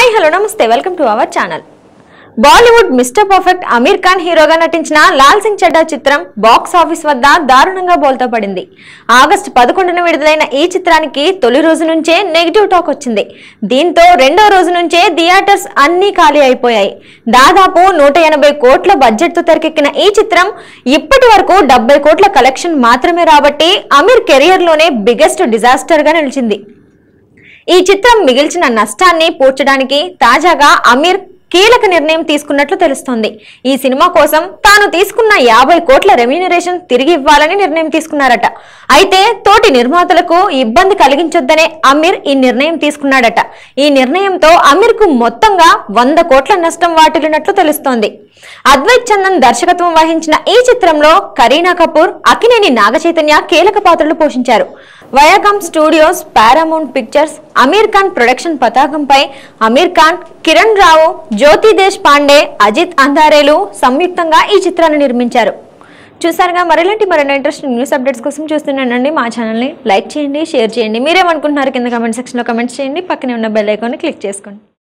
Hi hello నమస్తే welcome to our channel. Bollywood mister perfect Aamir Khan హీరోగా నటించిన లాల్ సింగ్ చడ్డా చిత్రం బాక్స్ ఆఫీస్ వద్ద దారుణంగా బోల్తా పడింది. ఆగస్టు 11న విడుదలైన ఈ చిత్రానికి తొలి రోజు నుంచే నెగిటివ్ టాక్ వచ్చింది. దీంతో రెండో రోజు నుంచే థియేటర్స్ అన్నీ ఖాళీ అయిపోయాయి. దాదాపు 180 కోట్ల బడ్జెట్ తో తెరకెక్కిన ఈ చిత్రం ఇప్పటి వరకు 70 కోట్ల కలెక్షన్ మాత్రమే రాబట్టి అమీర్ కెరియర్ లోనే బిగ్గెస్ట్ డిజాస్టర్ గా నిలిచింది. ఈ చిత్రం మిగిల్చిన నష్టాన్ని పూడ్చడానికి తాజాగా అమీర్ కీలక నిర్ణయం తీసుకున్నట్లు తెలుస్తోంది. ఈ సినిమా కోసం తాను తీసుకున్న 50 కోట్ల రెమ్యూనరేషన్ తిరిగి ఇవ్వాలని నిర్ణయం తీసుకున్నారట. అయితే తోటి నిర్మాతలకు ఇబ్బంది కలిగించొద్దనే అమీర్ ఈ నిర్ణయం తీసుకున్నాడట. ఈ నిర్ణయంతో అమీర్ కు మొత్తంగా 100 కోట్ల నష్టం వాటిల్లినట్లు తెలుస్తోంది. అద్వైత్ చందన్ దర్శకత్వం వహించిన ఈ చిత్రంలో కరీనా కపూర్, అక్కినేని నాగచైతన్య కీలక పాత్రలు పోషించారు. Viacom studios, Paramount pictures, Aamir Khan production పతాకంపై అమీర్ ఖాన్, కిరణ్ రావు, జ్యోతి దేశ్ పాండే, అజిత్ అంధారేలు సంయుక్తంగా ఈ చిత్రాన్ని నిర్మించారు. చూసారుగా, మరిన్ని ఇంట్రెస్టింగ్ న్యూస్ అప్డేట్స్ కోసం చూస్తున్నానండి. మా ఛానల్ని లైక్ చేయండి, షేర్ చేయండి. మీరేమనుకుంటున్నారు కింద కామెంట్ సెక్షన్లో కామెంట్స్ చేయండి. పక్కనే ఉన్న బెల్ ఐకాన్ని క్లిక్ చేసుకోండి.